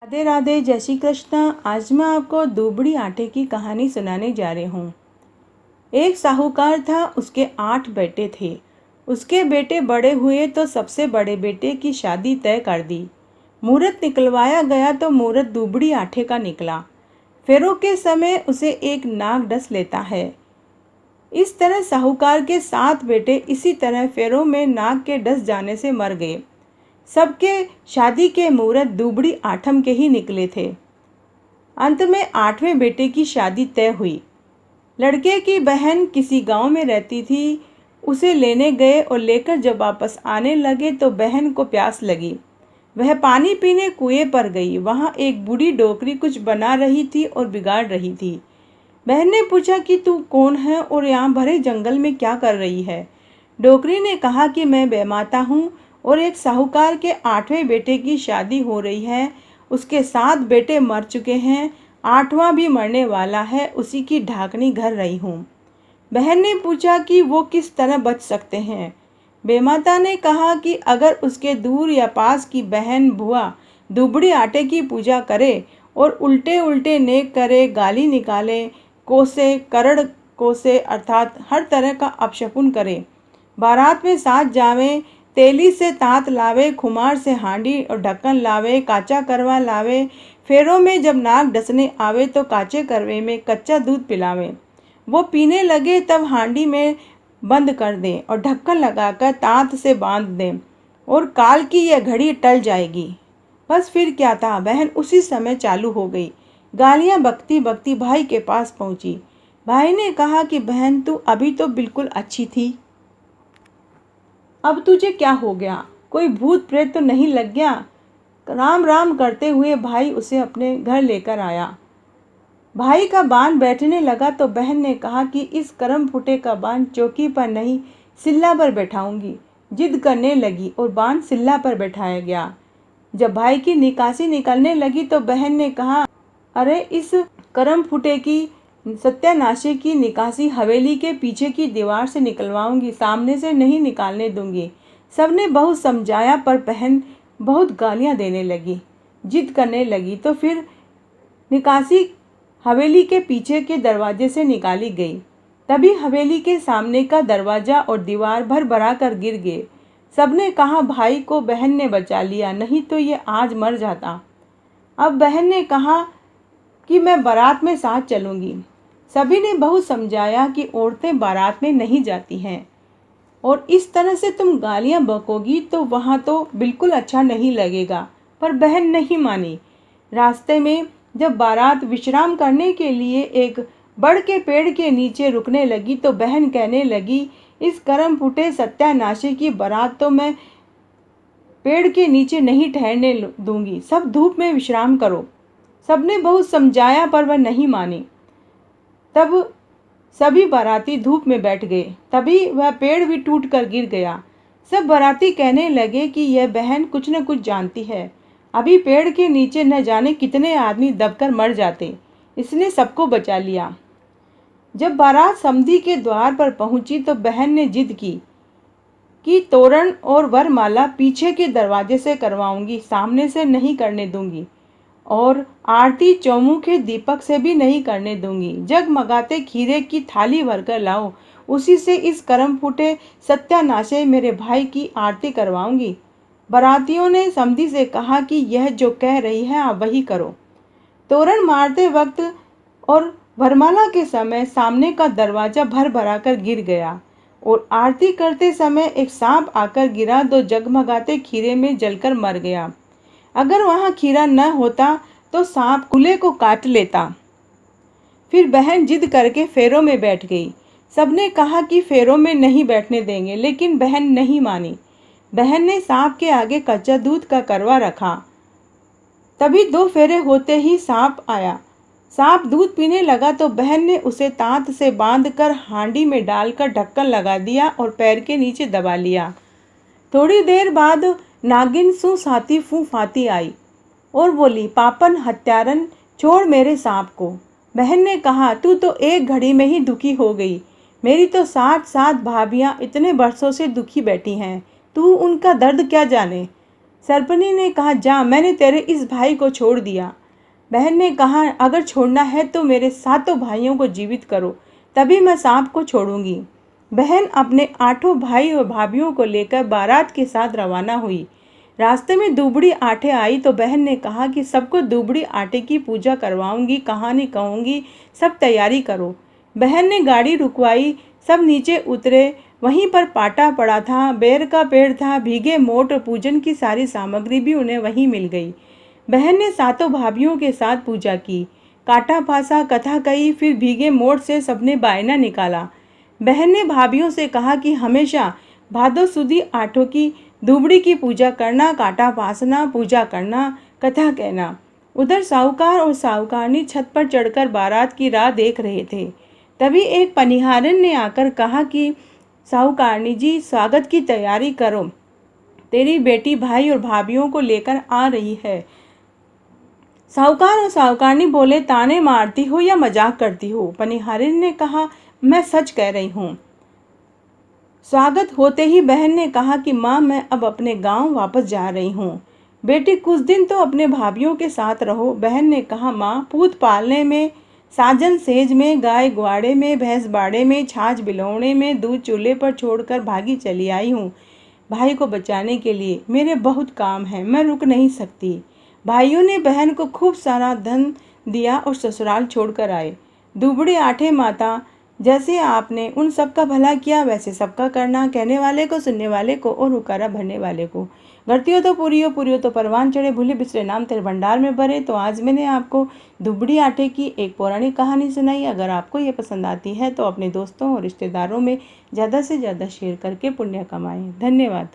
राधे राधे, जय श्री कृष्ण। आज मैं आपको दुबड़ी आटे की कहानी सुनाने जा रही हूँ। एक साहूकार था, उसके 8 बेटे थे। उसके बेटे बड़े हुए तो सबसे बड़े बेटे की शादी तय कर दी। मुहूर्त निकलवाया गया तो मुहूर्त दुबड़ी आटे का निकला। फेरों के समय उसे एक नाग डस लेता है। इस तरह साहूकार के 7 बेटे इसी तरह फेरों में नाग के डस जाने से मर गए। सबके शादी के मुहूर्त दुबड़ी आठम के ही निकले थे। अंत में 8वें बेटे की शादी तय हुई। लड़के की बहन किसी गांव में रहती थी। उसे लेने गए और लेकर जब वापस आने लगे तो बहन को प्यास लगी। वह पानी पीने कुएं पर गई। वहां एक बूढ़ी डोकरी कुछ बना रही थी और बिगाड़ रही थी। बहन ने पूछा कि तू कौन है और यहाँ भरे जंगल में क्या कर रही है। डोकरी ने कहा कि मैं बेमाता हूँ और एक साहूकार के 8वें बेटे की शादी हो रही है। उसके 7 बेटे मर चुके हैं, 8वां भी मरने वाला है, उसी की ढाकनी घर रही हूँ। बहन ने पूछा कि वो किस तरह बच सकते हैं। बेमाता ने कहा कि अगर उसके दूर या पास की बहन बुआ दुबड़ी आटे की पूजा करे और उल्टे उल्टे नेक करे, गाली निकाले, कोसे करड़ कोसे अर्थात हर तरह का अपशकुन करे, बारात में साथ जावे, तेली से तात लावे, खुमार से हांडी और ढक्कन लावे, काचा करवा लावे, फेरों में जब नाग डसने आवे तो काचे करवे में कच्चा दूध पिलावे, वो पीने लगे तब हांडी में बंद कर दें और ढक्कन लगाकर तात से बांध दें और काल की यह घड़ी टल जाएगी। बस फिर क्या था, बहन उसी समय चालू हो गई। गालियां बकती बकती भाई के पास पहुंची। भाई ने कहा कि बहन तू अभी तो बिल्कुल अच्छी थी, अब तुझे क्या हो गया? कोई भूत प्रेत तो नहीं लग गया? राम राम करते हुए भाई उसे अपने घर लेकर आया। भाई का बाण बैठने लगा तो बहन ने कहा कि इस करम फुटे का बाण चौकी पर नहीं सिल्ला पर बैठाऊंगी। जिद करने लगी और बाण सिल्ला पर बैठाया गया। जब भाई की निकासी निकलने लगी तो बहन ने कहा, अरे इस करम फुटे की सत्यानाशी की निकासी हवेली के पीछे की दीवार से निकलवाऊंगी, सामने से नहीं निकालने दूंगी। सबने बहुत समझाया पर बहन बहुत गालियां देने लगी, जिद करने लगी तो फिर निकासी हवेली के पीछे के दरवाजे से निकाली गई। तभी हवेली के सामने का दरवाजा और दीवार भर भरा कर गिर गए। सबने कहा भाई को बहन ने बचा लिया, नहीं तो ये आज मर जाता। अब बहन ने कहा कि मैं बारात में साथ चलूंगी। सभी ने बहुत समझाया कि औरतें बारात में नहीं जाती हैं और इस तरह से तुम गालियां बकोगी तो वहाँ तो बिल्कुल अच्छा नहीं लगेगा, पर बहन नहीं मानी। रास्ते में जब बारात विश्राम करने के लिए एक बड़ के पेड़ के नीचे रुकने लगी तो बहन कहने लगी, इस करम फुटे सत्यानाशी की बारात तो मैं पेड़ के नीचे नहीं ठहरने दूंगी, सब धूप में विश्राम करो। सबने बहुत समझाया पर वह नहीं मानी। तब सभी बाराती धूप में बैठ गए। तभी वह पेड़ भी टूट कर गिर गया। सब बाराती कहने लगे कि यह बहन कुछ न कुछ जानती है, अभी पेड़ के नीचे न जाने कितने आदमी दबकर मर जाते, इसने सबको बचा लिया। जब बारात समधी के द्वार पर पहुंची तो बहन ने जिद की कि तोरण और वरमाला पीछे के दरवाजे से करवाऊंगी, सामने से नहीं करने दूंगी, और आरती चौमुखे दीपक से भी नहीं करने दूंगी। जगमगाते खीरे की थाली भरकर लाओ, उसी से इस करम फूटे सत्यानाशे मेरे भाई की आरती करवाऊंगी। बारातियों ने समधी से कहा कि यह जो कह रही है आप वही करो। तोरण मारते वक्त और वरमाला के समय सामने का दरवाजा भर भरा कर गिर गया और आरती करते समय एक सांप आकर गिरा तो जगमगाते खीरे में जलकर मर गया। अगर वहां खीरा न होता तो सांप खुले को काट लेता। फिर बहन जिद करके फेरों में बैठ गई। सबने कहा कि फेरों में नहीं बैठने देंगे, लेकिन बहन नहीं मानी। बहन ने सांप के आगे कच्चा दूध का करवा रखा। तभी 2 फेरे होते ही सांप आया। सांप दूध पीने लगा तो बहन ने उसे तांत से बांधकर हांडी में डालकर ढक्कन लगा दिया और पैर के नीचे दबा लिया। थोड़ी देर बाद नागिन सू साती फू फाती आई और बोली, पापन हत्यारन, छोड़ मेरे सांप को। बहन ने कहा, तू तो एक घड़ी में ही दुखी हो गई, मेरी तो 60 भाभियां इतने बरसों से दुखी बैठी हैं, तू उनका दर्द क्या जाने। सरपनी ने कहा, जा, मैंने तेरे इस भाई को छोड़ दिया। बहन ने कहा, अगर छोड़ना है तो मेरे सातों भाइयों को जीवित करो, तभी मैं सांप को छोड़ूंगी। बहन अपने 8 भाई और भाभियों को लेकर बारात के साथ रवाना हुई। रास्ते में दुबड़ी आटे आई तो बहन ने कहा कि सबको दुबड़ी आटे की पूजा करवाऊंगी, कहानी कहूंगी, सब तैयारी करो। बहन ने गाड़ी रुकवाई, सब नीचे उतरे। वहीं पर पाटा पड़ा था, बेर का पेड़ था, भीगे मोट और पूजन की सारी सामग्री भी उन्हें वहीं मिल गई। बहन ने सातों भाभियों के साथ पूजा की, काटा पासा, कथा कही, फिर भीगे मोट से सबने बायना निकाला। बहन ने भाभियों से कहा कि हमेशा भादो सुदी आठों की दुबड़ी की पूजा करना, काटा पासना, पूजा करना, कथा कहना। उधर साहूकार और साहूकारनी छत पर चढ़कर बारात की राह देख रहे थे। तभी एक पनिहारन ने आकर कहा कि साहूकारनी जी, स्वागत की तैयारी करो, तेरी बेटी भाई और भाभियों को लेकर आ रही है। साहूकार और साहूकारनी बोले, ताने मारती हो या मजाक करती हो? पनिहारिन ने कहा, मैं सच कह रही हूँ। स्वागत होते ही बहन ने कहा कि माँ, मैं अब अपने गांव वापस जा रही हूँ। बेटी, कुछ दिन तो अपने भाभियों के साथ रहो। बहन ने कहा, माँ, पूत पालने में, साजन सेज में, गाय ग्वाड़े में, भैंस बाड़े में, छाछ बिलौने में, दूध चूल्हे पर छोड़कर भागी चली आई हूँ भाई को बचाने के लिए। मेरे बहुत काम है, मैं रुक नहीं सकती। भाइयों ने बहन को खूब सारा धन दिया और ससुराल छोड़कर आए। दुबड़े आठे माता, जैसे आपने उन सबका भला किया वैसे सबका करना, कहने वाले को, सुनने वाले को और हुकारा भरने वाले को। घटती हो तो पूरी हो, पूरी हो तो परवान चढ़े, भूले बिसरे नाम तेरे भंडार में भरे। तो आज मैंने आपको दुबड़ी आटे की एक पौराणिक कहानी सुनाई। अगर आपको ये पसंद आती है तो अपने दोस्तों और रिश्तेदारों में ज़्यादा से ज़्यादा शेयर करके पुण्य कमाएं। धन्यवाद।